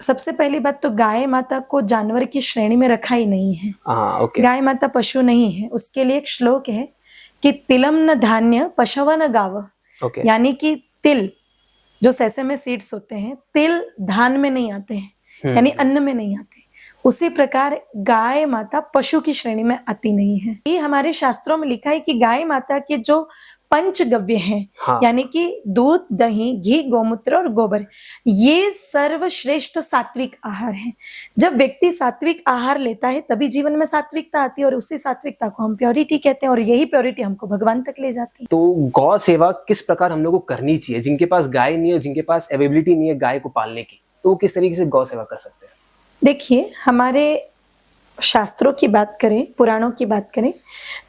सबसे पहली बात तो गाय माता को जानवर की श्रेणी में रखा ही नहीं है। ओके। गाय माता पशु नहीं है। उसके लिए एक श्लोक है कि तिलम न धान्य पशव न गाव। ओके। यानी कि तिल, जो सेसेमे सीड्स होते हैं, तिल धान में नहीं आते हैं, यानी अन्न में नहीं आते। उसी प्रकार गाय माता पशु की श्रेणी में आती नहीं है। ये हमारे शास्त्रों में लिखा है कि गाय माता के जो पंचगव्य हैं, यानी कि दूध, दही, घी, गोमूत्र और गोबर, ये सर्वश्रेष्ठ सात्विक आहार है। जब व्यक्ति सात्विक आहार लेता है तभी जीवन में सात्विकता आती है और उसी सात्विकता को हम प्योरिटी कहते हैं और यही प्योरिटी हमको भगवान तक ले जाती है। तो गौ सेवा किस प्रकार हम लोग को करनी चाहिए? जिनके पास गाय नहीं है, जिनके पास अवेलेबिलिटी नहीं है गाय को पालने की, तो वो किस तरीके से गौ सेवा कर सकते हैं? देखिए, हमारे शास्त्रों की बात करें, पुराणों की बात करें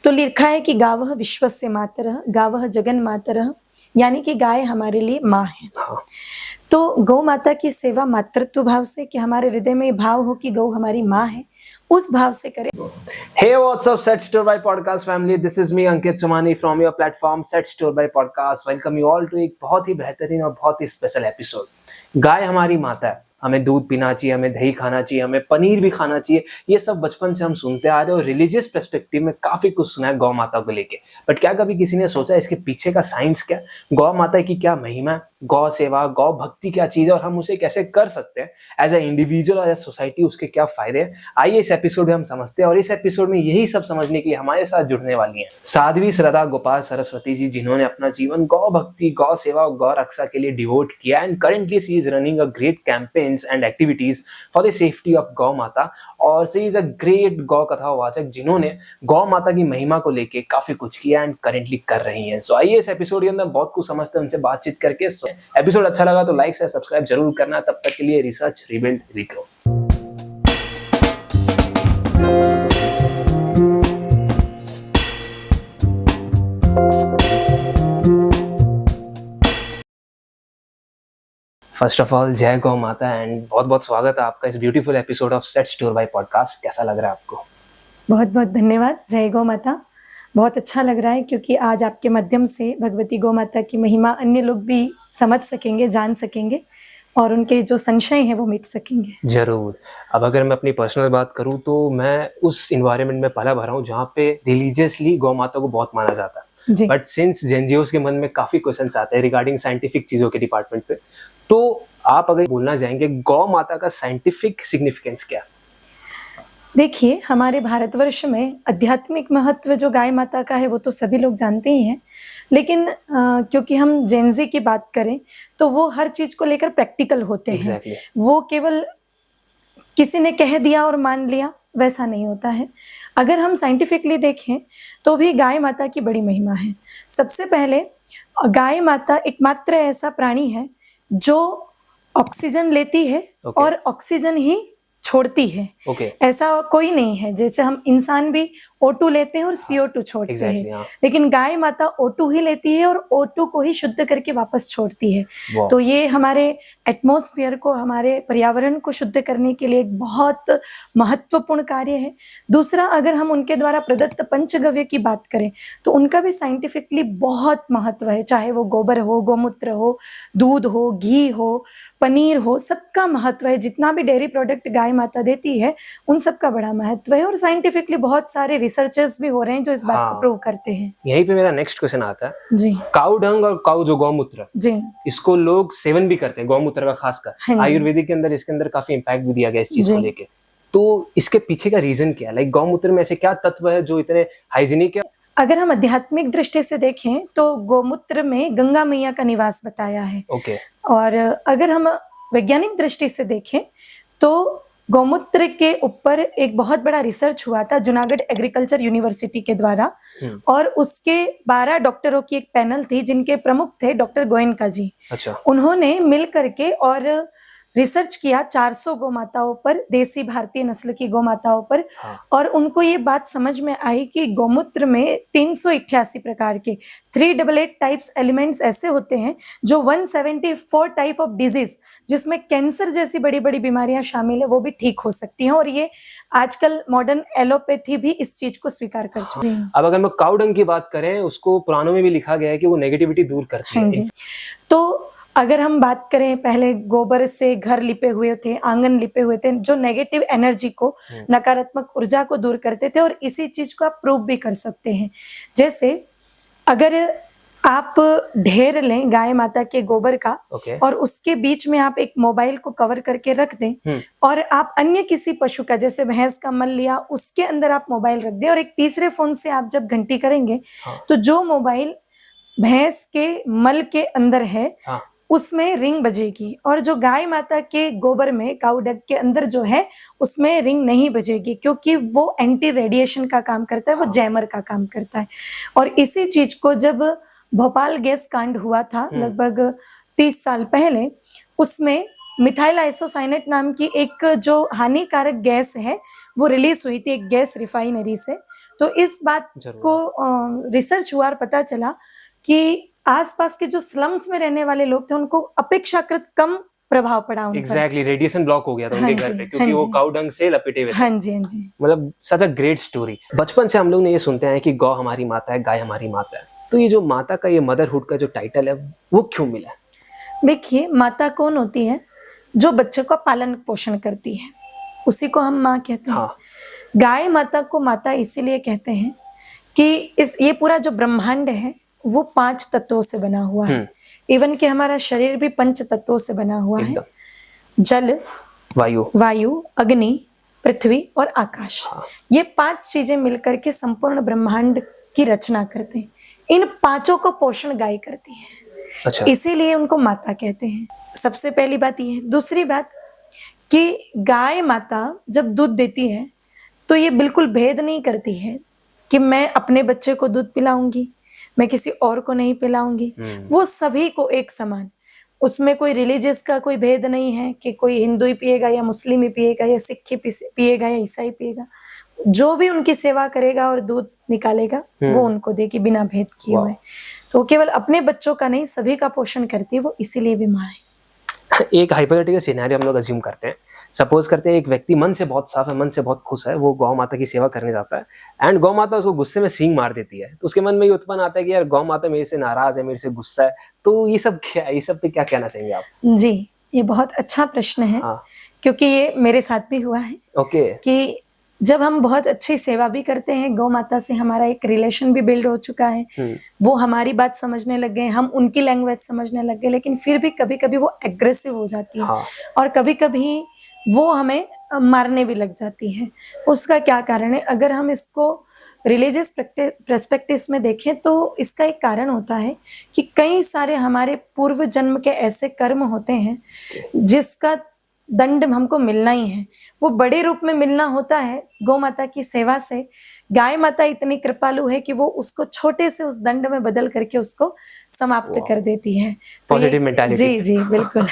तो लिखा है कि गावः विश्वस्य मातरः, गावः जगन मातरः, यानी कि गाय हमारे लिए माँ है। तो गौ माता की सेवा मातृत्व भाव से, कि हमारे हृदय में भाव हो कि गौ हमारी माँ है, उस भाव से करें। Hey, what's up, Set Store by Podcast family? This is me Ankit Somani from your platform Set Store by Podcast. Welcome you all to एक बहुत ही बेहतरीन और बहुत ही स्पेशल एपिसोड। गाय हमारी माता है, हमें दूध पीना चाहिए, हमें दही खाना चाहिए, हमें पनीर भी खाना चाहिए। ये सब बचपन से हम सुनते आ रहे हैं और रिलीजियस पर्सपेक्टिव में काफी कुछ सुना है गौ माता को लेके। बट क्या कभी किसी ने सोचा इसके पीछे का साइंस क्या, गौ माता की क्या महिमा है, गौ सेवा, गौ भक्ति क्या चीज है और हम उसे कैसे कर सकते हैं एज ए इंडिविजुअल और एज सोसाइटी, उसके क्या फायदे हैं? आइए इस एपिसोड में हम समझते हैं और इस एपिसोड में यही सब समझने के लिए हमारे साथ जुड़ने वाली हैं साध्वी श्रद्धा गोपाल सरस्वती जी, जिन्होंने अपना जीवन गौ भक्ति, गौ सेवा और गौ रक्षा के लिए डिवोट किया and currently she is running a great campaigns and activities for the safety of गौ माता। और शी इज अ ग्रेट गौ कथावाचक जिन्होंने गौ माता की महिमा को लेके काफी कुछ किया एंड करेंटली कर रही हैं। सो आइए इस एपिसोड के अंदर बहुत कुछ समझते हैं, उनसे बातचीत करके। एपिसोड अच्छा लगा तो लाइक से सब्सक्राइब जरूर करना। तब तक के लिए research, rebuild, regrow. First of all जय गौ माता एंड बहुत बहुत स्वागत है आपका इस beautiful episode of set store bye podcast. कैसा लग रहा है आपको? बहुत बहुत धन्यवाद। जय गौ माता। बहुत अच्छा लग रहा है क्योंकि आज आपके माध्यम से भगवती गौ माता की महिमा अन्य लोग भी समझ सकेंगे, जान सकेंगे और उनके जो संशय हैं वो मिट सकेंगे। जरूर। अब अगर मैं अपनी पर्सनल बात करूं तो मैं उस इन्वायरमेंट में पला भरा हूं जहाँ पे रिलीजियसली गौ माता को बहुत माना जाता है। बट सिंस जेनजीओस के मन में काफी क्वेश्चंस आते हैं रिगार्डिंग साइंटिफिक चीजों के डिपार्टमेंट पे, तो आप अगर बोलना चाहेंगे गौ माता का साइंटिफिक सिग्निफिकेंस क्या? देखिए, हमारे भारतवर्ष में आध्यात्मिक महत्व जो गाय माता का है वो तो सभी लोग जानते ही हैं, लेकिन क्योंकि हम जेनजी की बात करें तो वो हर चीज को लेकर प्रैक्टिकल होते हैं। वो केवल किसी ने कह दिया और मान लिया वैसा नहीं होता है। अगर हम साइंटिफिकली देखें तो भी गाय माता की बड़ी महिमा है। सबसे पहले गाय माता एकमात्र ऐसा प्राणी है जो ऑक्सीजन लेती है और ऑक्सीजन ही छोड़ती है। ऐसा कोई नहीं है। जैसे हम इंसान भी O2 लेते हैं और CO2 छोड़ते हैं, लेकिन गाय माता O2 ही लेती है और O2 को ही शुद्ध करके वापस छोड़ती है। तो ये हमारे एटमॉस्फेयर को, हमारे पर्यावरण को शुद्ध करने के लिए एक बहुत महत्वपूर्ण कार्य है। दूसरा, अगर हम उनके द्वारा प्रदत्त पंचगव्य की बात करें तो उनका भी साइंटिफिकली बहुत महत्व है। चाहे वो गोबर हो, गोमूत्र हो, दूध हो, घी हो, पनीर हो, सबका महत्व है। जितना भी डेयरी प्रोडक्ट गाय माता देती है उन सबका बड़ा महत्व है और साइंटिफिकली बहुत सारे रिसर्चेस भी हो रहे हैं जो इस बात को प्रूव करते हैं। यहीं पे मेरा नेक्स्ट क्वेश्चन आता है जी। काऊ डंग और काऊ जो गौमूत्र जी, इसको लोग सेवन भी करते हैं, गौमूत्र का खासकर। आयुर्वेदिक के अंदर इसके अंदर काफी इम्पैक्ट भी दिया गया इस चीज को लेके। तो इसके पीछे का रीजन क्या है? लाइक गौमूत्र में ऐसे क्या तत्व है जो इतने हाइजीनिक है? अगर हम आध्यात्मिक दृष्टि से देखें तो गौमूत्र में गंगा मैया का निवास बताया है। और अगर हम वैज्ञानिक दृष्टि से देखें तो गौमूत्र के ऊपर एक बहुत बड़ा रिसर्च हुआ था जूनागढ़ एग्रीकल्चर यूनिवर्सिटी के द्वारा, और उसके 12 डॉक्टरों की एक पैनल थी जिनके प्रमुख थे डॉक्टर गोयनका जी। उन्होंने मिल करके और रिसर्च किया 400 गौ माताओं पर, देसी भारतीय नस्ल की गौ माताओं पर। और उनको ये बात समझ में आई कि गौमूत्र में 388 प्रकार के 388 टाइप्स एलिमेंट्स ऐसे होते हैं जो 174 टाइप ऑफ डिजीज, जिसमें कैंसर जैसी बड़ी बड़ी बीमारियां शामिल है, वो भी ठीक हो सकती हैं। और ये आजकल मॉडर्न एलोपैथी भी इस चीज को स्वीकार कर चुकी है। अब अगर मैं काऊ डंग की बात करें, उसको पुराणों में भी लिखा गया है कि वो नेगेटिविटी दूर करती है। तो अगर हम बात करें, पहले गोबर से घर लिपे हुए थे, आंगन लिपे हुए थे, जो नेगेटिव एनर्जी को, नकारात्मक ऊर्जा को दूर करते थे, और इसी चीज को आप प्रूव भी कर सकते हैं। जैसे अगर आप ढेर लें गाय माता के गोबर का, ओके। और उसके बीच में आप एक मोबाइल को कवर करके रख दें, और आप अन्य किसी पशु का, जैसे भैंस का मल लिया, उसके अंदर आप मोबाइल रख दें, और एक तीसरे फोन से आप जब घंटी करेंगे, तो जो मोबाइल भैंस के मल के अंदर है, उसमें रिंग बजेगी, और जो गाय माता के गोबर में, काऊ डंग के अंदर जो है, उसमें रिंग नहीं बजेगी, क्योंकि वो एंटी रेडिएशन का काम करता है, वो जैमर का काम करता है। और इसी चीज को जब भोपाल गैस कांड हुआ था लगभग 30 साल पहले, उसमें मिथाइल आइसोसाइनेट नाम की एक जो हानिकारक गैस है, वो रिलीज हुई थी एक गैस रिफाइनरी से। तो इस बात को रिसर्च हुआ और पता चला कि आसपास के जो स्लम्स में रहने वाले लोग थे, उनको अपेक्षाकृत कम प्रभाव पड़ा उन पर। एग्जैक्टली, रेडिएशन ब्लॉक हो गया था उनके घर पे, क्योंकि वो काऊ डंग से लपेटे हुए थे। हाँ जी, हाँ जी। मतलब सच अ ग्रेट स्टोरी। बचपन से हम लोग ने ये सुनते हैं कि गौ हमारी माता है, गाय हमारी माता है। तो ये जो माता का, ये मदरहुड का जो टाइटल है, वो क्यों मिला? देखिए, माता कौन होती है? जो बच्चे का पालन पोषण करती है, उसी को हम माँ कहते हैं। गाय माता को माता इसीलिए कहते हैं कि ये पूरा जो ब्रह्मांड है, वो 5 तत्वों से बना हुआ है। इवन कि हमारा शरीर भी 5 तत्वों से बना हुआ है। जल, वायु, अग्नि, पृथ्वी और आकाश। ये 5 चीजें मिलकर के संपूर्ण ब्रह्मांड की रचना करते हैं। इन 5 को पोषण गाय करती है। अच्छा। इसीलिए उनको माता कहते हैं। सबसे पहली बात ये है। दूसरी बात कि गाय माता जब दूध देती है, तो ये बिल्कुल भेद नहीं करती है कि मैं अपने बच्चे को दूध पिलाऊंगी, मैं किसी और को नहीं पिलाऊंगी। वो सभी को एक समान, उसमें कोई रिलीजियस का कोई भेद नहीं है कि कोई हिंदू ही पिएगा या मुस्लिम ही पिएगा या सिख ही पिएगा या ईसाई पिएगा। जो भी उनकी सेवा करेगा और दूध निकालेगा, वो उनको देगी बिना भेद किए हुए। तो केवल अपने बच्चों का नहीं, सभी का पोषण करती है, वो इसीलिए भी माँ है। एक हाइपोथेटिकल सिनेरियो हम लोग अज्यूम करते हैं। सपोज करते हैं एक व्यक्ति मन से बहुत साफ है, मन से बहुत खुश है, वो गौ माता की सेवा करने जाता है, एंड गौ माता उसको गुस्से में सींग मार देती है। तो उसके मन में ये उत्पन्न आता है कि यार गौ माता मेरे से नाराज है, मेरे से गुस्सा है। तो ये सब क्या है? ये सब पे क्या कहना चाहेंगे आप? जी, ये बहुत अच्छा प्रश्न है। क्योंकि ये मेरे साथ भी हुआ है। कि जब हम बहुत अच्छी सेवा भी करते हैं, गौ माता से हमारा एक रिलेशन भी बिल्ड हो चुका है, वो हमारी बात समझने लग गए, हम उनकी लैंग्वेज समझने लग गए, लेकिन फिर भी कभी कभी वो एग्रेसिव हो जाती है। और कभी कभी वो हमें मारने भी लग जाती है। उसका क्या कारण है? अगर हम इसको रिलीजियस पर्सपेक्टिव में देखें, तो इसका एक कारण होता है कि कई सारे हमारे पूर्व जन्म के ऐसे कर्म होते हैं जिसका दंड हमको मिलना ही है। वो बड़े रूप में मिलना होता है गौ माता की सेवा से। गाय माता इतनी कृपालु है कि वो उसको छोटे से उस दंड में बदल करके उसको समाप्त कर देती है। Positive mentality. जी जी, बिल्कुल।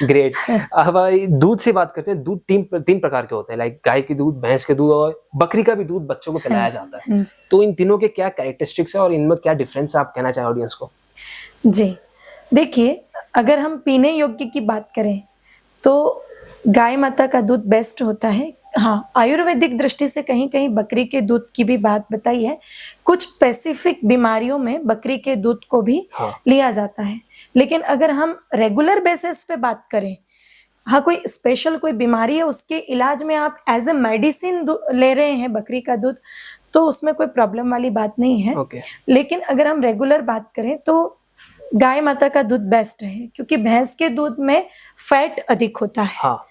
ग्रेट। अब दूध से बात करते हैं। दूध 3 प्रकार के होते हैं, लाइक गाय के दूध, भैंस के दूध और बकरी का भी दूध बच्चों को पिलाया जाता है। तो इन तीनों के क्या कैरेक्टरिस्टिक्स है और इनमें क्या डिफरेंस आप कहना चाहें ऑडियंस को? जी, देखिए, अगर हम पीने योग्य की बात करें तो गाय माता का दूध बेस्ट होता है। हाँ, आयुर्वेदिक दृष्टि से कहीं कहीं बकरी के दूध की भी बात बताई है। कुछ स्पेसिफिक बीमारियों में बकरी के दूध को भी लिया जाता है। लेकिन अगर हम रेगुलर बेसिस पे बात करें, हाँ, कोई स्पेशल कोई बीमारी है, उसके इलाज में आप एज ए मेडिसिन ले रहे हैं बकरी का दूध, तो उसमें कोई प्रॉब्लम वाली बात नहीं है। लेकिन अगर हम रेगुलर बात करें तो गाय माता का दूध बेस्ट है, क्योंकि भैंस के दूध में फैट अधिक होता है। हाँ,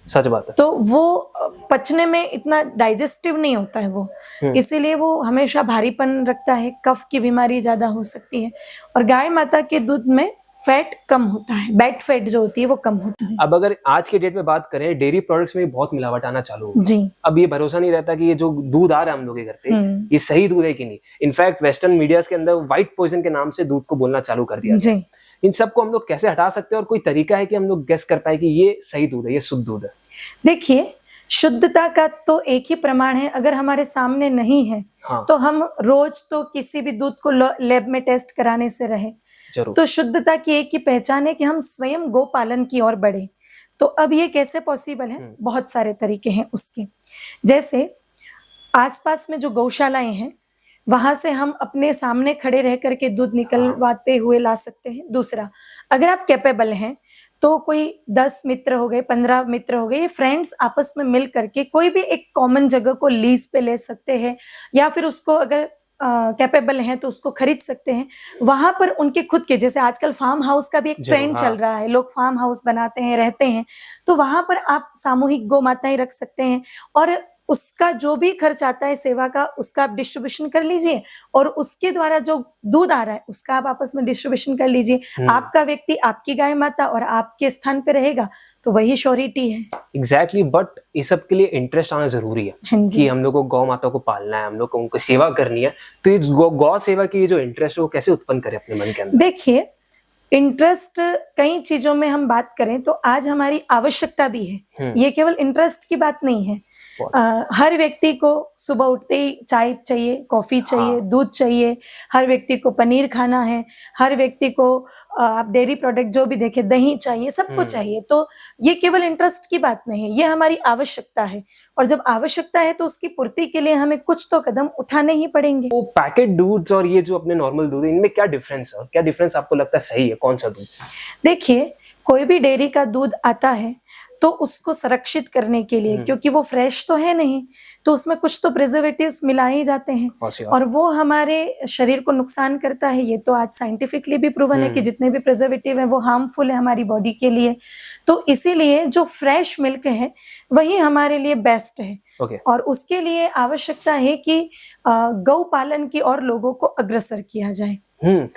सच बात है। तो वो पचने में इतना डाइजेस्टिव नहीं होता है वो, इसीलिए वो हमेशा भारीपन रखता है, कफ की बीमारी ज्यादा हो सकती है। और गाय माता के दूध में फैट कम होता है, बैड फैट जो होती है वो कम होती है। अब अगर आज के डेट में बात करें, डेयरी प्रोडक्ट्स में बहुत मिलावट आना चालू हो जी। अब ये भरोसा नहीं रहता कि ये जो दूध आ रहा है हम लोग के घर पे, ये सही दूध है कि नहीं। इनफैक्ट वेस्टर्न मीडिया के अंदर व्हाइट पॉइजन के नाम से दूध को बोलना चालू कर दिया जी। इन सबको हम लोग कैसे हटा सकते हैं, और कोई तरीका है कि हम लोग गेस कर पाए कि ये सही दूध है, ये शुद्ध दूध है? देखिए, शुद्धता का तो एक ही प्रमाण है, अगर हमारे सामने नहीं है तो हम रोज तो किसी भी दूध को लैब में टेस्ट कराने से रहे। तो शुद्धता की एक ही पहचान है कि हम स्वयं गोपालन की ओर बढ़े। तो अब ये कैसे पॉसिबल है? बहुत सारे तरीके हैं उसके। जैसे आसपास में जो गौशालाएं हैं, वहां से हम अपने सामने खड़े रह करके दूध निकलवाते हुए ला सकते हैं। दूसरा, अगर आप कैपेबल हैं तो कोई 10 मित्र हो गए, 15 मित्र हो गए, ये फ्रेंड्स आपस में मिल करके कोई भी एक कॉमन जगह को लीज पे ले सकते हैं, या फिर उसको अगर कैपेबल हैं तो उसको खरीद सकते हैं। वहां पर उनके खुद के, जैसे आजकल फार्म हाउस का भी एक जरूर, ट्रेंड हाँ। चल रहा है, लोग फार्म हाउस बनाते हैं, रहते हैं, तो वहां पर आप सामूहिक गौ माताएं रख सकते हैं, और उसका जो भी खर्च आता है सेवा का, उसका आप डिस्ट्रीब्यूशन कर लीजिए, और उसके द्वारा जो दूध आ रहा है उसका आप आपस में डिस्ट्रीब्यूशन कर लीजिए। आपका व्यक्ति, आपकी गाय माता और आपके स्थान पे रहेगा, तो वही श्योरिटी है। एग्जैक्टली, बट ये सब के लिए इंटरेस्ट आना जरूरी है हाँ जी। कि हम लोग को गौ माता को पालना है, हम लोग को उनको सेवा करनी है। तो ये गौ सेवा की ये जो इंटरेस्ट है वो कैसे उत्पन्न करे अपने मन के अंदर? देखिए, इंटरेस्ट कई चीजों में हम बात करें तो आज हमारी आवश्यकता भी है, ये केवल इंटरेस्ट की बात नहीं है। हर व्यक्ति को सुबह उठते ही चाय चाहिए, कॉफी चाहिए, दूध चाहिए, हर व्यक्ति को पनीर खाना है, हर व्यक्ति को आप डेयरी प्रोडक्ट जो भी देखें, दही चाहिए, सबको चाहिए। तो ये केवल इंटरेस्ट की बात नहीं है, ये हमारी आवश्यकता है, और जब आवश्यकता है तो उसकी पूर्ति के लिए हमें कुछ तो कदम उठाने ही पड़ेंगे। वो पैकेट दूध और ये जो अपने नॉर्मल दूध है, इनमें क्या डिफरेंस है, और क्या डिफरेंस आपको लगता है सही है, कौन सा दूध? देखिए, कोई भी डेयरी का दूध आता है तो उसको संरक्षित करने के लिए, क्योंकि वो फ्रेश तो है नहीं, तो उसमें कुछ तो प्रिजर्वेटिव्स मिलाए ही जाते हैं, और वो हमारे शरीर को नुकसान करता है। ये तो आज साइंटिफिकली भी प्रूवन है कि जितने भी प्रिजर्वेटिव हैं वो हार्मफुल है हमारी बॉडी के लिए। तो इसीलिए जो फ्रेश मिल्क है वही हमारे लिए बेस्ट है। और उसके लिए आवश्यकता है कि गौ पालन की और लोगों को अग्रसर किया जाए।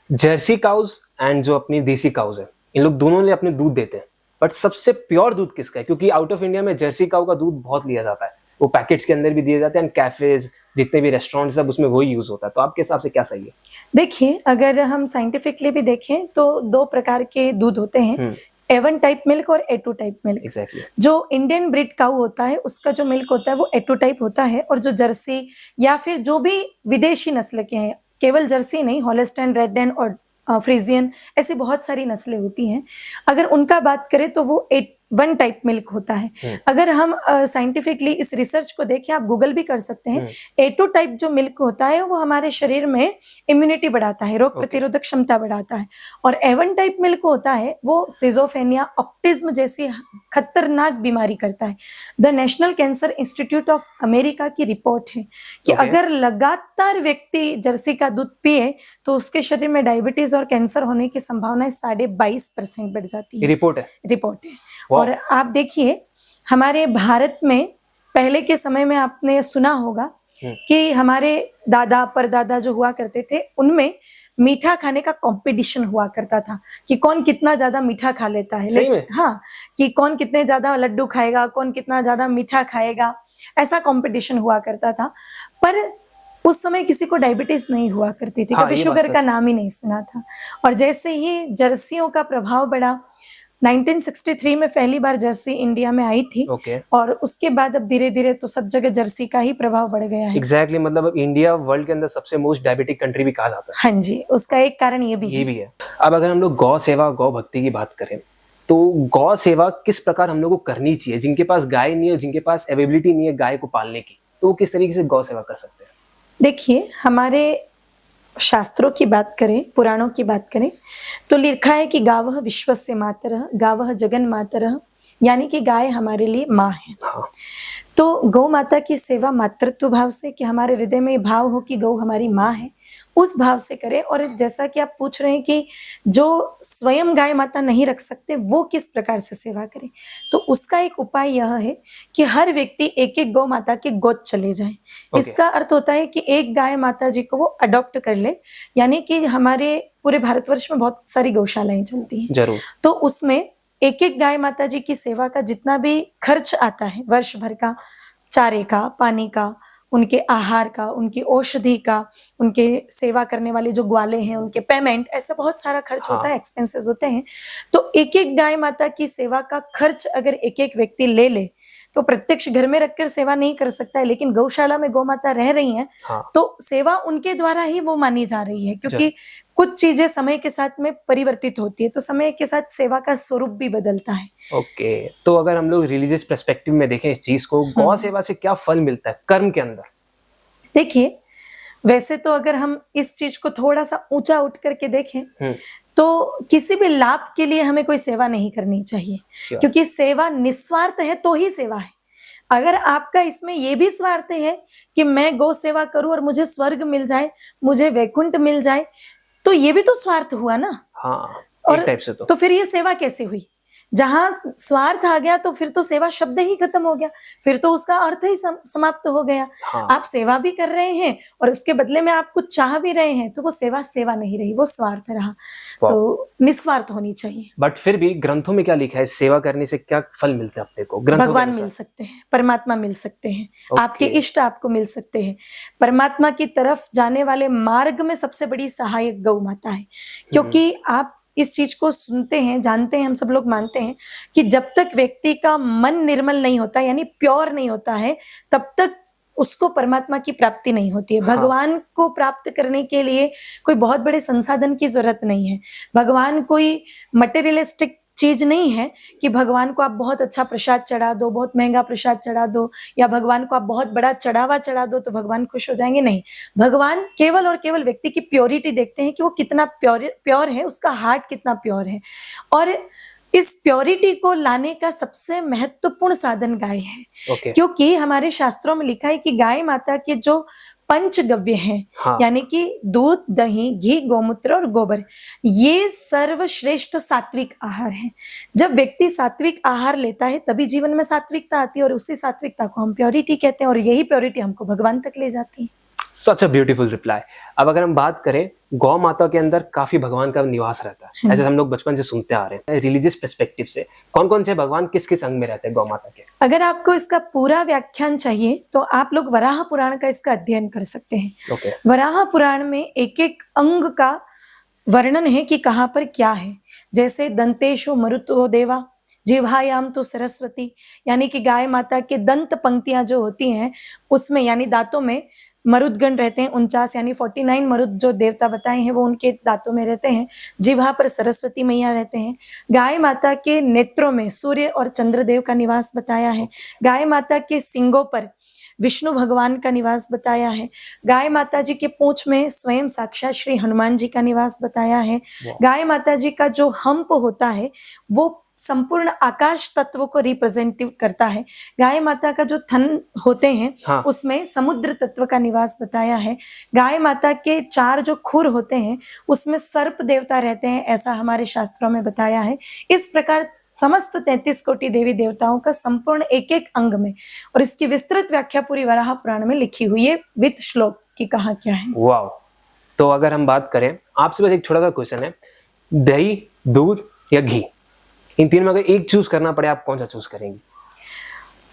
जर्सी काउज एंड जो अपनी देसी काउज है, इन लोग दोनों ने अपने दूध देते हैं, बट सबसे प्योर दूध किसका है? क्योंकि आउट ऑफ इंडिया में जर्सी काउ का दूध बहुत लिया जाता है, वो पैकेट्स के अंदर भी दिए जाते हैं, एंड कैफेज जितने भी रेस्टोरेंट्स सब उसमें वही यूज होता है। तो आपके हिसाब से क्या सही है? देखिए, अगर हम साइंटिफिकली भी देखें तो 2 प्रकार के दूध होते हैं, A1 टाइप मिल्क और A2 टाइप मिल्क। एग्जैक्टली। जो इंडियन ब्रीड काउ होता है उसका जो मिल्क होता है वो A2 टाइप होता है, और जो जर्सी या फिर जो भी विदेशी नस्ल के हैं, केवल जर्सी नहीं, हॉलस्टाइन, रेडडेन और फ्रीजियन, ऐसी बहुत सारी नस्लें होती हैं, अगर उनका बात करें तो वो A1 टाइप मिल्क होता है। अगर हम साइंटिफिकली इस रिसर्च को देखें, आप गूगल भी कर सकते हैं, A2 टाइप जो मिल्क होता है वो हमारे शरीर में इम्यूनिटी बढ़ाता है, रोग प्रतिरोधक क्षमता बढ़ाता है, और A1 टाइप मिल्क होता है वो सिजोफ्रेनिया, ऑटिज्म जैसी खतरनाक बीमारी करता है। The national cancer institute of America की रिपोर्ट है कि अगर लगातार व्यक्ति जर्सी का दूध पिए तो उसके शरीर में डायबिटीज और कैंसर होने की संभावना 22.5% बढ़ जाती है। रिपोर्ट है। और आप देखिए, हमारे भारत में पहले के समय में आपने सुना होगा कि हमारे दादा परदादा जो हुआ करते थे, उनमें मीठा खाने का कंपटीशन हुआ करता था कि कौन कितना ज्यादा मीठा खा लेता है। सही में? हाँ, कि कौन कितने ज्यादा लड्डू खाएगा, कौन कितना ज्यादा मीठा खाएगा, ऐसा कंपटीशन हुआ करता था। पर उस समय किसी को डायबिटीज नहीं हुआ करती थी, कभी शुगर का नाम ही नहीं सुना था। और जैसे ही जर्सियों का प्रभाव बढ़ा, 1963 में पहली बार जर्सी इंडिया में आई थी, और उसके बाद अब धीरे धीरे तो सब जगह जर्सी का ही प्रभाव बढ़ गया है। एग्जैक्टली, मतलब अब इंडिया वर्ल्ड के अंदर सबसे मोस्ट डायबिटिक कंट्री भी कहा जाता है। हाँ जी, उसका एक कारण ये भी है। अब अगर हम लोग गौ सेवा, गौ भक्ति की बात करें, तो गौ सेवा किस प्रकार हम लोग को करनी चाहिए? जिनके पास गाय नहीं है, जिनके पास अवेलेबिलिटी नहीं है गाय को पालने की, तो वो किस तरीके से गौ सेवा कर सकते हैं? देखिए, हमारे शास्त्रों की बात करें, पुराणों की बात करें, तो लिखा है कि गावः विश्वस्य मातरः, गावः जगन मातरः, यानी कि गाय हमारे लिए माँ है। तो गौ माता की सेवा मातृत्व भाव से, कि हमारे हृदय में भाव हो कि गौ हमारी माँ है, उस भाव से करें। और जैसा कि आप पूछ रहे हैं कि जो स्वयं गाय माता नहीं रख सकते वो किस प्रकार से सेवा करें, तो उसका एक उपाय यह है कि हर व्यक्ति एक एक गौ माता के गोद चले जाए। इसका अर्थ होता है कि एक गाय माता जी को वो अडॉप्ट कर ले, यानी कि हमारे पूरे भारतवर्ष में बहुत सारी गौशालाएं चलती हैं, जरूर, तो उसमें एक एक गाय माता जी की सेवा का जितना भी खर्च आता है वर्ष भर का, चारे का, पानी का, उनके आहार का, उनकी औषधि का, उनके सेवा करने वाले जो ग्वाले हैं उनके पेमेंट, ऐसा बहुत सारा खर्च होता है, एक्सपेंसेस होते हैं। तो एक एक गाय माता की सेवा का खर्च अगर एक एक व्यक्ति ले ले, तो प्रत्यक्ष घर में रखकर सेवा नहीं कर सकता है, लेकिन गौशाला में गौ माता रह रही हैं, तो सेवा उनके द्वारा ही वो मानी जा रही है, क्योंकि कुछ चीजें समय के साथ में परिवर्तित होती है, तो समय के साथ सेवा का स्वरूप भी बदलता है। तो अगर हम लोग रिलीजियस पर्सपेक्टिव में देखें इस चीज को, गौ सेवा से क्या फल मिलता है कर्म के अंदर? देखिए, वैसे तो अगर हम इस चीज को थोड़ा सा ऊंचा उठ करके देखें तो किसी भी लाभ के लिए हमें कोई सेवा नहीं करनी चाहिए, Sure. क्योंकि सेवा निस्वार्थ है तो ही सेवा है। अगर आपका इसमें ये भी स्वार्थ है कि मैं गौ सेवा करूं और मुझे स्वर्ग मिल जाए, मुझे वैकुंठ मिल जाए, तो ये भी तो स्वार्थ हुआ ना। हाँ, और एक टाइप से तो फिर ये सेवा कैसे हुई? जहां स्वार्थ आ गया तो फिर तो सेवा शब्द ही खत्म हो गया, फिर तो उसका अर्थ ही समाप्त हो गया। हाँ। आप सेवा भी कर रहे हैं और उसके बदले में आप कुछ चाह भी रहे हैं, तो वो सेवा सेवा नहीं रही, वो स्वार्थ रहा। तो निस्वार्थ होनी चाहिए। बट फिर भी ग्रंथों में क्या लिखा है, सेवा करने से क्या फल मिलते हैं अपने को? ग्रंथों के भगवान अनुसार? मिल सकते हैं, परमात्मा मिल सकते हैं, Okay. आपके इष्ट आपको मिल सकते हैं। परमात्मा की तरफ जाने वाले मार्ग में सबसे बड़ी सहायक गौ माता है, क्योंकि आप इस चीज को सुनते हैं, जानते हैं, हम सब लोग मानते हैं कि जब तक व्यक्ति का मन निर्मल नहीं होता, यानी प्योर नहीं होता है, तब तक उसको परमात्मा की प्राप्ति नहीं होती है। हाँ। भगवान को प्राप्त करने के लिए कोई बहुत बड़े संसाधन की जरूरत नहीं है। भगवान कोई मटेरियलिस्टिक चीज नहीं है कि भगवान को आप बहुत अच्छा प्रसाद चढ़ा दो, बहुत महंगा प्रसाद चढ़ा दो, या भगवान को आप बहुत बड़ा चढ़ावा चढ़ा दो तो भगवान खुश हो जाएंगे। नहीं, भगवान केवल और केवल व्यक्ति की प्योरिटी देखते हैं कि वो कितना प्योर है, उसका हार्ट कितना प्योर है। और इस प्योरिटी को लाने का सबसे महत्वपूर्ण साधन गाय है। Okay. क्योंकि हमारे शास्त्रों में लिखा है कि गाय माता के जो पंचगव्य हैं, हाँ। यानी कि दूध, दही, घी, गोमूत्र और गोबर, ये सर्वश्रेष्ठ सात्विक आहार है। जब व्यक्ति सात्विक आहार लेता है तभी जीवन में सात्विकता आती है, और उसी सात्विकता को हम प्योरिटी कहते हैं, और यही प्योरिटी हमको भगवान तक ले जाती है। सच अ ब्यूटीफुल रिप्लाई। अब अगर हम बात करें, गौ माता के अंदर काफी भगवान का निवास रहता है, ऐसे हम लोग बचपन से सुनते आ रहे हैं। रिलीजियस पर्सपेक्टिव से कौन कौन से भगवान किस किस अंग में रहते हैं गौ माता के? अगर आपको इसका पूरा व्याख्यान चाहिए तो आप लोग वराह पुराण का इसका अध्ययन कर सकते हैं। Okay. वराह पुराण में एक एक अंग का वर्णन है कि कहाँ पर क्या है। जैसे दंतेशु मरुतो देवा, जिह्वायाम तो सरस्वती, यानी कि गाय माता के दंत पंक्तियां जो होती हैं उसमें, यानी दांतों में मरुदगण रहते हैं 49, यानी 49 मरुद जो देवता बताए हैं वो उनके दांतों में रहते हैं। जिह्वा पर सरस्वती मैया रहते हैं। गाय माता के नेत्रों में सूर्य और चंद्रदेव का निवास बताया है। गाय माता के सींगों पर विष्णु भगवान का निवास बताया है। गाय माता जी के पूंछ में स्वयं साक्षात श्री हनुमान जी का निवास बताया है। गाय माता जी का जो हम्प होता है वो संपूर्ण आकाश तत्व को रिप्रेजेंटिव करता है। गाय माता का जो थन होते हैं हाँ। उसमें समुद्र तत्व का निवास बताया है। गाय माता के 4 जो खुर होते हैं उसमें सर्प देवता रहते हैं, ऐसा हमारे शास्त्रों में बताया है। इस प्रकार समस्त 33 कोटि देवी देवताओं का संपूर्ण एक एक अंग में, और इसकी विस्तृत व्याख्या पूरी वराह पुराण में लिखी हुई है विद श्लोक की कहाँ क्या है। वाव। तो अगर हम बात करें, आपसे बस एक छोटा सा क्वेश्चन है, दही, दूध या घी, इन तीन में अगर एक चूज करना पड़े आप कौन सा चूज करेंगी?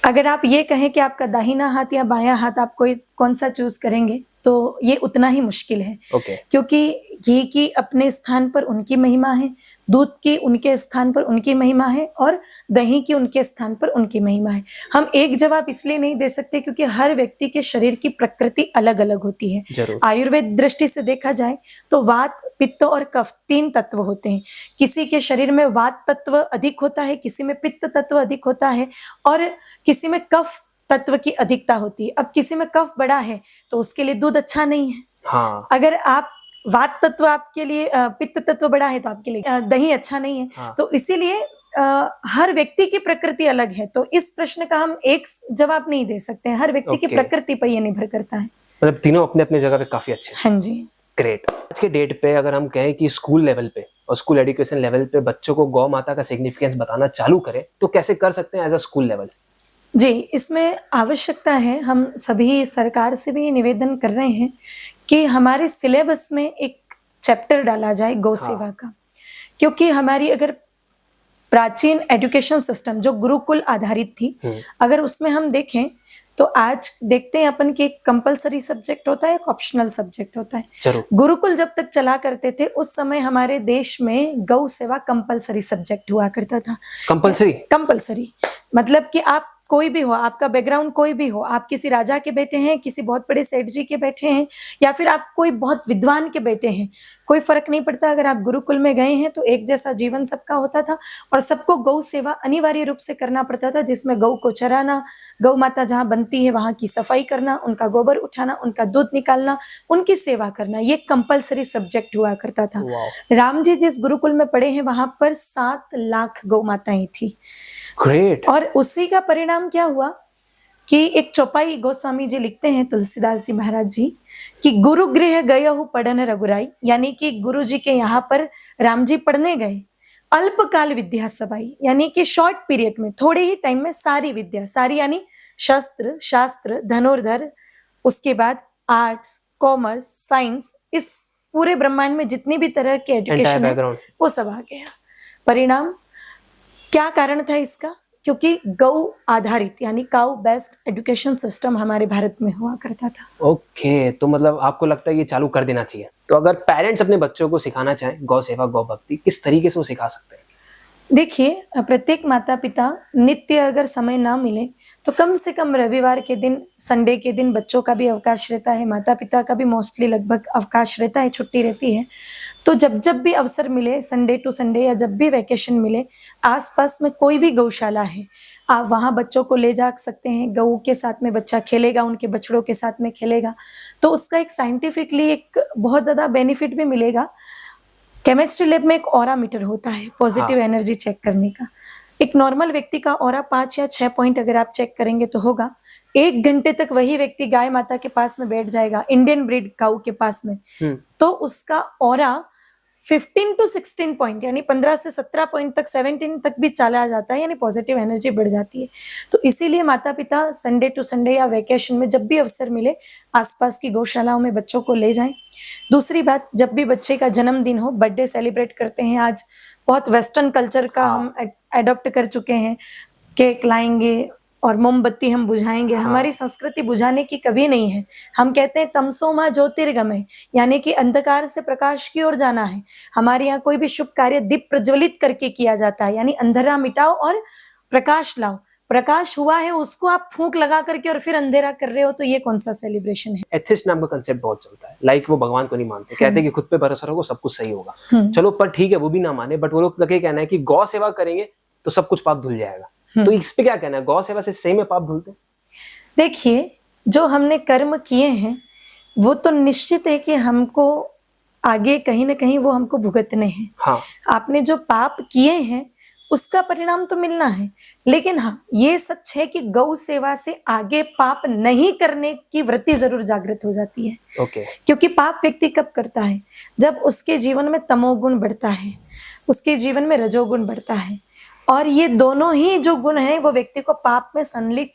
अगर आप ये कहें कि आपका दाहिना हाथ या बायां हाथ, आप कोई कौन सा चूज करेंगे, तो ये उतना ही मुश्किल है। Okay. क्योंकि घी की अपने स्थान पर उनकी महिमा है, दूध की उनके स्थान पर उनकी महिमा है, और दही की उनके स्थान पर उनकी महिमा है। हम एक जवाब इसलिए नहीं दे सकते क्योंकि हर व्यक्ति के शरीर की प्रकृति अलग अलग होती है। जरूर। आयुर्वेद दृष्टि से देखा जाए तो वात, पित्त और कफ 3 तत्व होते हैं। किसी के शरीर में वात तत्व अधिक होता है, किसी में पित्त तत्व अधिक होता है, और किसी में कफ तत्व की अधिकता होती है। अब किसी में कफ बड़ा है तो उसके लिए दूध अच्छा नहीं है। हाँ। अगर आप वात तत्व आपके लिए, पित्त तत्व बड़ा है तो आपके लिए दही अच्छा नहीं है। हाँ। तो इसीलिए हर व्यक्ति की प्रकृति अलग है, तो इस प्रश्न का हम एक जवाब नहीं दे सकते हैं। हर व्यक्ति की Okay. प्रकृति पर यह निर्भर करता है। मतलब तीनों अपने अपने जगह पे काफी अच्छे हैं। हाँ जी। ग्रेट। आज के डेट पे अगर हम कहें कि स्कूल लेवल पे और स्कूल एजुकेशन लेवल पे बच्चों को गौ माता का सिग्निफिकेंस बताना चालू करें तो कैसे कर सकते हैं एज अ स्कूल लेवल? जी, इसमें आवश्यकता है, हम सभी सरकार से भी निवेदन कर रहे हैं कि हमारे सिलेबस में एक चैप्टर डाला जाए गौ सेवा का। क्योंकि हमारी अगर प्राचीन एजुकेशन सिस्टम जो गुरुकुल आधारित थी, अगर उसमें हम देखें तो आज देखते हैं अपन कि एक कंपलसरी सब्जेक्ट होता है, एक ऑप्शनल सब्जेक्ट होता है। जरूर। गुरुकुल जब तक चला करते थे उस समय हमारे देश में गौ सेवा कंपलसरी सब्जेक्ट हुआ करता था। कंपलसरी? कंपलसरी मतलब कि आप कोई भी हो, आपका बैकग्राउंड कोई भी हो, आप किसी राजा के बेटे हैं, किसी बहुत बड़े सेठ जी के बेटे हैं, या फिर आप कोई बहुत विद्वान के बेटे हैं, कोई फर्क नहीं पड़ता। अगर आप गुरुकुल में गए हैं तो एक जैसा जीवन सबका होता था और सबको गौ सेवा अनिवार्य रूप से करना पड़ता था, जिसमें गौ को चराना, गौ माता जहाँ बनती है वहां की सफाई करना, उनका गोबर उठाना, उनका दूध निकालना, उनकी सेवा करना, ये कंपलसरी सब्जेक्ट हुआ करता था। वाओ, राम जी जिस गुरुकुल में पढ़े हैं वहां पर 7 लाख गौ माताएं थी। ग्रेट। और उसी का परिणाम क्या हुआ कि एक चौपाई गोस्वामी जी लिखते हैं, तुलसीदास जी महाराज जी, कि गुरु गृह गयहु पढ़न रघुराई, यानी कि गुरु जी के यहाँ पर राम जी पढ़ने गए, अल्पकाल विद्या सबाई, यानी कि शॉर्ट पीरियड में, थोड़े ही टाइम में सारी विद्या, सारी यानी शस्त्र, शास्त्र, धनुर्धर, उसके बाद आर्ट्स, कॉमर्स, साइंस, इस पूरे ब्रह्मांड में जितनी भी तरह के एंटायर एजुकेशन है बैकग्राउंड। वो सब आ गया। परिणाम क्या कारण था इसका? क्योंकि गौ आधारित यानी काउ बेस्ड एजुकेशन सिस्टम हमारे भारत में हुआ करता था। ओके, तो मतलब आपको लगता है ये चालू कर देना चाहिए। तो अगर पेरेंट्स अपने बच्चों को सिखाना चाहें गौ सेवा, गौ भक्ति, किस तरीके से वो सिखा सकते हैं? देखिए, प्रत्येक माता पिता नित्य अगर समय ना मिले तो कम से कम रविवार के दिन, संडे के दिन बच्चों का भी अवकाश रहता है, माता पिता का भी मोस्टली लगभग अवकाश रहता है, छुट्टी रहती है। तो जब जब भी अवसर मिले, संडे टू संडे या जब भी वैकेशन मिले, आसपास में कोई भी गौशाला है, आप वहाँ बच्चों को ले जा सकते हैं। गऊ के साथ में बच्चा खेलेगा, उनके बछड़ों के साथ में खेलेगा, तो उसका एक साइंटिफिकली एक बहुत ज़्यादा बेनिफिट भी मिलेगा। केमिस्ट्री लैब में एक ऑरा मीटर होता है पॉजिटिव एनर्जी चेक करने का। एक नॉर्मल व्यक्ति का ऑरा 5 या 6 पॉइंट अगर आप चेक करेंगे तो होगा। 1 घंटे तक वही व्यक्ति गाय माता के पास में बैठ जाएगा, इंडियन ब्रीड काऊ के पास में, तो उसका ऑरा 15 to 16 पॉइंट यानी 15 से 17 पॉइंट तक, 17 तक भी चला जाता है, यानी पॉजिटिव एनर्जी बढ़ जाती है। तो इसीलिए माता पिता संडे टू संडे या वेकेशन में जब भी अवसर मिले आसपास की गौशालाओं में बच्चों को ले जाएं। दूसरी बात, जब भी बच्चे का जन्मदिन हो, बर्थडे सेलिब्रेट करते हैं, आज बहुत वेस्टर्न कल्चर का हम अडॉप्ट कर चुके हैं, केक लाएंगे और मोमबत्ती हम बुझाएंगे। हमारी संस्कृति बुझाने की कभी नहीं है। हम कहते हैं तमसो मां ज्योतिर्गमय, यानी कि अंधकार से प्रकाश की ओर जाना है। हमारे यहाँ कोई भी शुभ कार्य दीप प्रज्वलित करके किया जाता है, यानी अंधेरा मिटाओ और प्रकाश लाओ। प्रकाश हुआ है उसको आप फूंक लगा करके और फिर अंधेरा कर रहे हो, तो ये कौन सा सेलिब्रेशन है? एथिस्ट नाम का कंसेप्ट बहुत चलता है, लाइक वो भगवान को नहीं मानते, कहते हैं कि खुद पे भरोसा रखो सब कुछ सही होगा। चलो पर ठीक है, वो भी ना माने, बट वो लोग का क्या कहना है कि गौ सेवा करेंगे तो सब कुछ पाप धुल जाएगा। तो इस पे क्या कहना है, गौ सेवा से सही में पाप धुलते हैं? देखिए, जो हमने कर्म किए हैं वो तो निश्चित है कि हमको आगे कहीं ना कहीं वो हमको भुगतने हैं। हाँ, आपने जो पाप किए हैं उसका परिणाम तो मिलना है, लेकिन हाँ ये सच है कि गौ सेवा से आगे पाप नहीं करने की वृत्ति जरूर जागृत हो जाती है। ओके। क्योंकि पाप व्यक्ति कब करता है? जब उसके जीवन में तमोगुण बढ़ता है, उसके जीवन में रजोगुण बढ़ता है, और ये दोनों ही जो गुण हैं वो व्यक्ति को पाप में संलिप्त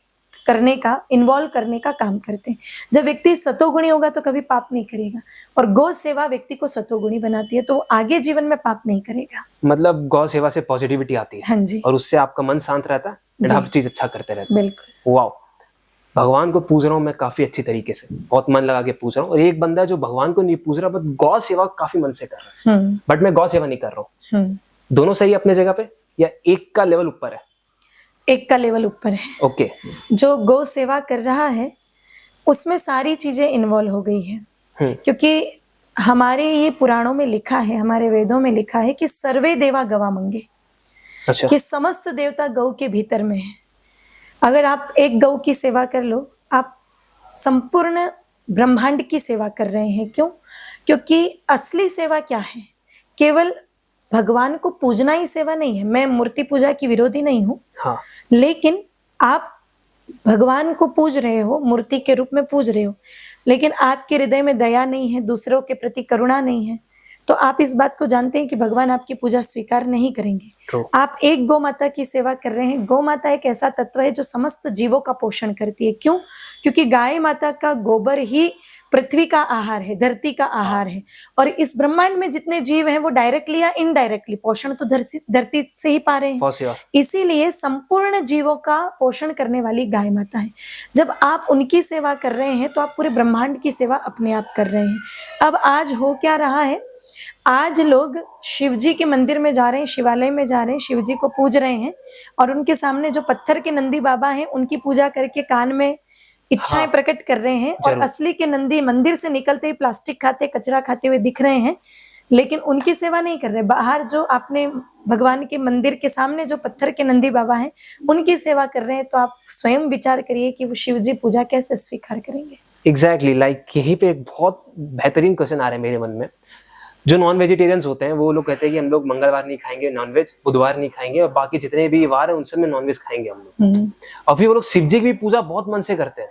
करने का, इन्वॉल्व करने का काम करते हैं। जब व्यक्ति सतोगुणी होगा तो कभी पाप नहीं करेगा, और गौ सेवा व्यक्ति को सतोगुणी बनाती है, तो वो आगे जीवन में पाप नहीं करेगा। मतलब गौ सेवा से पॉजिटिविटी आती है। हाँ जी, और उससे आपका मन शांत रहता है, जी। हर चीज अच्छा करते रहते हैं। बिल्कुल। वाओ, भगवान को पूज रहा हूँ मैं काफी अच्छी तरीके से, बहुत मन लगा के पूछ रहा हूँ, और एक बंदा है जो भगवान को नहीं पूछ रहा बट गौ सेवा काफी मन से कर रहा है, बट मैं गौ सेवा नहीं कर रहा हूँ। दोनों सही अपने जगह पे, या एक का लेवल ऊपर है? एक का लेवल ऊपर है। ओके। जो गौ सेवा कर रहा है उसमें सारी चीजें इन्वॉल्व हो गई है, क्योंकि हमारे ये पुराणों में लिखा है, हमारे वेदों में लिखा है कि सर्वे देवा गवा मंगे। अच्छा। कि समस्त देवता गौ के भीतर में है। अगर आप एक गौ की सेवा कर लो, आप संपूर्ण ब्रह्मांड की सेवा कर रहे हैं। क्यों? क्योंकि असली सेवा क्या है? केवल भगवान को पूजना ही सेवा नहीं है। मैं मूर्ति पूजा की विरोधी नहीं हूँ, हाँ। लेकिन आप भगवान को पूज रहे हो, मूर्ति के रूप में पूज रहे हो, लेकिन आपके हृदय में दया नहीं है, दूसरों के प्रति करुणा नहीं है, तो आप इस बात को जानते हैं कि भगवान आपकी पूजा स्वीकार नहीं करेंगे। आप एक गौ माता की सेवा कर रहे हैं। गौ माता एक ऐसा तत्व है जो समस्त जीवों का पोषण करती है। क्यों? क्योंकि गाय माता का गोबर ही पृथ्वी का आहार है, धरती का आहार है, और इस ब्रह्मांड में जितने जीव हैं वो डायरेक्टली या इनडायरेक्टली पोषण तो धरती से ही पा रहे हैं। इसीलिए संपूर्ण जीवों का पोषण करने वाली गाय माता है। जब आप उनकी सेवा कर रहे हैं तो आप पूरे ब्रह्मांड की सेवा अपने आप कर रहे हैं। अब आज हो क्या रहा है, आज लोग शिव जी के मंदिर में जा रहे हैं, शिवालय में जा रहे हैं, शिव जी को पूज रहे हैं और उनके सामने जो पत्थर के नंदी बाबा हैं उनकी पूजा करके कान में इच्छाएं हाँ, प्रकट कर रहे हैं और जरूर। असली के नंदी मंदिर से निकलते ही प्लास्टिक खाते, कचरा खाते हुए दिख रहे हैं, लेकिन उनकी सेवा नहीं कर रहे। बाहर जो आपने भगवान के मंदिर के सामने जो पत्थर के नंदी बाबा हैं उनकी सेवा कर रहे हैं, तो आप स्वयं विचार करिए कि वो शिव जी पूजा कैसे स्वीकार करेंगे। एग्जैक्टली लाइक यहीं पे एक बहुत बेहतरीन क्वेश्चन आ रहा है मेरे मन में। जो नॉन वेजिटेरियंस होते हैं वो लोग कहते हैं कि हम लोग मंगलवार नहीं खाएंगे नॉनवेज, बुधवार नहीं खाएंगे और बाकी जितने भी वार हैं उन सब में नॉनवेज खाएंगे हम लोग। और फिर वो लोग शिव जी की भी पूजा बहुत मन से करते हैं।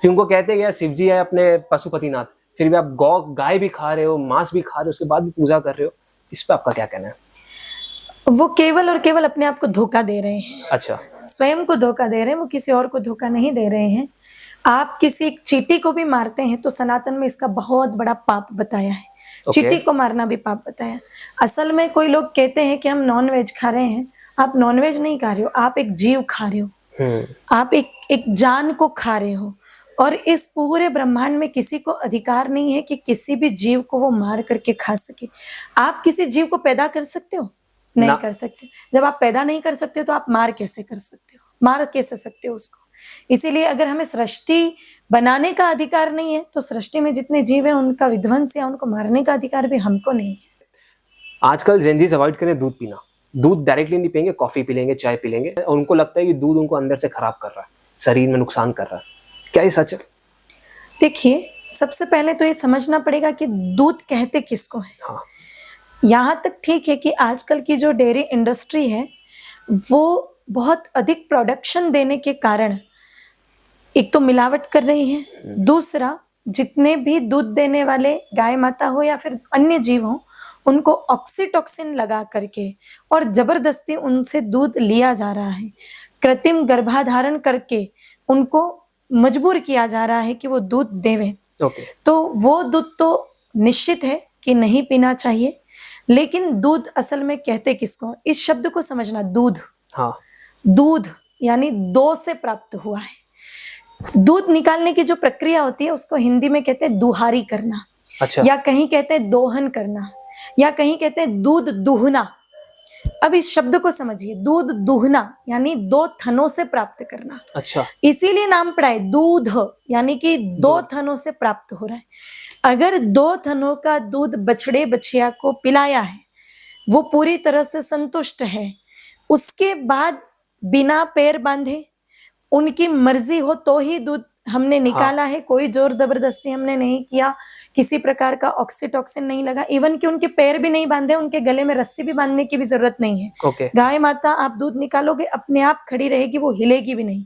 फिर उनको कहते हैं कि यार शिव जी है अपने पशुपतिनाथ, फिर भी आप गाय भी खा रहे हो, मांस भी खा रहे हो, उसके बाद भी पूजा कर रहे हो। इस पे आपका क्या कहना है? वो केवल और केवल अपने आप को धोखा दे रहे हैं, अच्छा, स्वयं को धोखा दे रहे हैं, वो किसी और को धोखा नहीं दे रहे हैं। आप किसी चींटी को भी मारते हैं तो सनातन में इसका बहुत बड़ा पाप बताया है। चींटी को मारना भी पाप बताया। असल में कोई लोग कहते हैं कि हम नॉन वेज खा रहे हैं, आप नॉन वेज नहीं खा रहे हो, आप एक जीव खा रहे हो, आप एक जान को खा रहे हो। और इस पूरे ब्रह्मांड में किसी को अधिकार नहीं है कि किसी भी जीव को वो मार करके खा सके। आप किसी जीव को पैदा कर सकते हो? नहीं कर सकते। जब आप पैदा नहीं कर सकते तो आप मार कैसे कर सकते हो? मार कैसे सकते हो उसको? इसीलिए अगर हमें सृष्टि बनाने का अधिकार नहीं है तो सृष्टि में जितने जीव हैं उनका विध्वंस या उनको मारने का अधिकार भी हमको नहीं है। आजकल जेनजीज अवॉइड करें दूध पीना। दूध डायरेक्टली नहीं पियेंगे, कॉफी पी लेंगे, चाय पी लेंगे और उनको लगता है कि दूध उनको अंदर से खराब कर रहा है, शरीर में नुकसान कर रहा है। क्या ये सच है? देखिए, सबसे पहले तो ये समझना पड़ेगा कि दूध कहते किसको है। हाँ, यहाँ तक ठीक है कि आजकल की जो डेयरी इंडस्ट्री है वो बहुत अधिक प्रोडक्शन देने के कारण एक तो मिलावट कर रही है, दूसरा जितने भी दूध देने वाले गाय माता हो या फिर अन्य जीव हो उनको ऑक्सीटॉक्सिन लगा करके और जबरदस्ती उनसे दूध लिया जा रहा है। कृत्रिम गर्भाधारण करके उनको मजबूर किया जा रहा है कि वो दूध देवें। ओके। तो वो दूध तो निश्चित है कि नहीं पीना चाहिए, लेकिन दूध असल में कहते किसको? इस शब्द को समझना, दूध। हाँ, दूध यानी दो से प्राप्त हुआ है। दूध निकालने की जो प्रक्रिया होती है उसको हिंदी में कहते हैं दुहारी करना, अच्छा, या कहीं कहते हैं दोहन करना, या कहीं कहते हैं दूध दुहना। अब इस शब्द को समझिए, दूध दुहना यानी दो थनों से प्राप्त करना। अच्छा, इसीलिए नाम पड़ा है दूध, यानी कि दो थनों से प्राप्त हो रहा है। अगर दो थनों का दूध बछड़े बछिया को पिलाया है, वो पूरी तरह से संतुष्ट है, उसके बाद बिना पैर बांधे उनकी मर्जी हो तो ही दूध हमने निकाला है। कोई जोर जबरदस्ती हमने नहीं किया, किसी प्रकार का ऑक्सीटॉक्सिन नहीं लगा, इवन कि उनके पैर भी नहीं बांधे, उनके गले में रस्सी भी बांधने की भी जरूरत नहीं है। ओके। गाय माता आप दूध निकालोगे अपने आप खड़ी रहेगी, वो हिलेगी भी नहीं।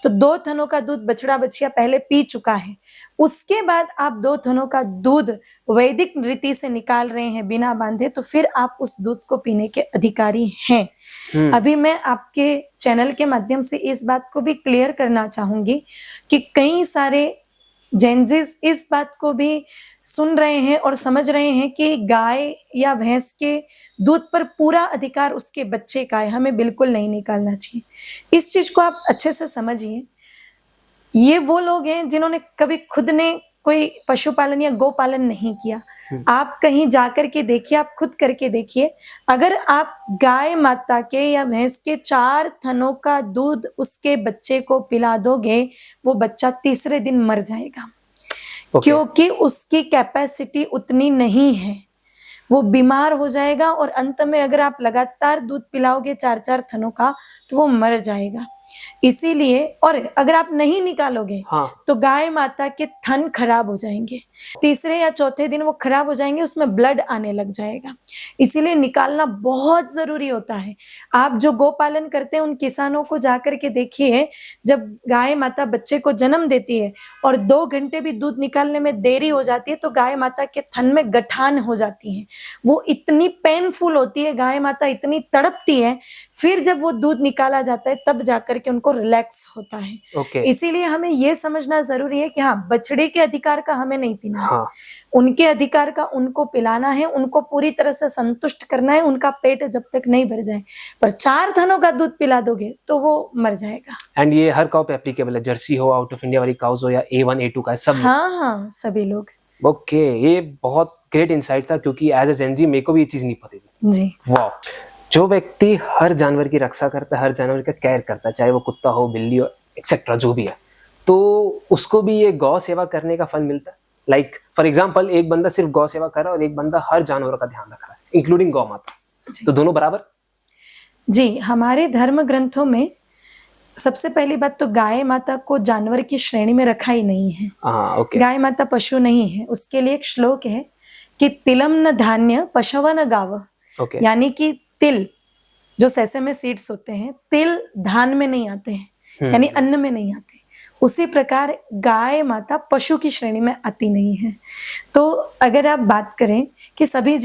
तो दो थनों का दूध बछड़ा बछिया पहले पी चुका है, उसके बाद आप दो थनों का दूध वैदिक रीति से निकाल रहे हैं बिना बांधे, तो फिर आप उस दूध को पीने के अधिकारी हैं। अभी मैं आपके चैनल के माध्यम से इस बात को भी क्लियर करना चाहूंगी कि कई सारे जेंजीज इस बात को भी सुन रहे हैं और समझ रहे हैं कि गाय या भैंस के दूध पर पूरा अधिकार उसके बच्चे का है, हमें बिल्कुल नहीं निकालना चाहिए। इस चीज को आप अच्छे से समझिए। ये वो लोग हैं जिन्होंने कभी खुद ने कोई पशुपालन या गोपालन नहीं किया। आप कहीं जाकर के देखिए, आप खुद करके देखिए, अगर आप गाय माता के या भैंस के 4 थनों का दूध उसके बच्चे को पिला दोगे, वो बच्चा तीसरे दिन मर जाएगा। क्योंकि उसकी कैपेसिटी उतनी नहीं है, वो बीमार हो जाएगा और अंत में अगर आप लगातार दूध पिलाओगे 4-4 थनों का तो वो मर जाएगा। इसीलिए, और अगर आप नहीं निकालोगे तो गाय माता के थन खराब हो जाएंगे, तीसरे या चौथे दिन वो खराब हो जाएंगे, उसमें ब्लड आने लग जाएगा। इसीलिए निकालना बहुत जरूरी होता है। आप जो गोपालन करते हैं उन किसानों को जाकर के देखिए, जब गाय माता बच्चे को जन्म देती है और 2 घंटे भी दूध निकालने में देरी हो जाती है तो गाय माता के थन में गठान हो जाती है, वो इतनी पेनफुल होती है, गाय माता इतनी तड़पती है, फिर जब वो दूध निकाला जाता है तब जाकर के उनको रिलैक्स होता है। इसीलिए हमें ये समझना जरूरी है कि हाँ, बछड़े के अधिकार का हमें नहीं पीना है, उनके अधिकार का उनको पिलाना है, उनको पूरी तरह से संतुष्ट करना है, उनका पेट जब तक नहीं भर जाए। पर 4 थनों का दूध पिला दोगे तो वो मर जाएगा। एंड ये हर काउ पे एप्लीकेबल है, जर्सी हो, आउट ऑफ इंडिया वाली काउज हो या A1 A2 का सब? हाँ, सभी लोग। ओके, ये बहुत ग्रेट इंसाइट था, क्योंकि एज अ जेनजी मेरे को भी ये चीज नहीं पता थी। जी। वाह। जो व्यक्ति हर जानवर की रक्षा करता है, हर जानवर का केयर करता है, चाहे वो कुत्ता हो, बिल्ली हो, एक्सेट्रा जो भी है, तो उसको भी ये गौ सेवा करने का फल मिलता है। लाइक फॉर एग्जाम्पल, एक बंदा सिर्फ गौ सेवा कर रहा है और एक बंदा हर जानवर का ध्यान रख रहा है, इंक्लूडिंग गौ माता, तो दोनों बराबर। जी, हमारे धर्म ग्रंथों में सबसे पहली बात तो गाय माता को जानवर की श्रेणी में रखा ही नहीं है। हाँ, ओके। गाय माता पशु नहीं है। उसके लिए एक श्लोक है कि तिलम न धान्य पशव न गाव, ओके। यानी कि तिल, जो सेसेमे सीड्स होते हैं, तिल धान में नहीं आते हैं, यानी अन्न में नहीं आते। उसी प्रकार गाय माता पशु की श्रेणी में आती नहीं है। तो अगर आप बात करें कि सभी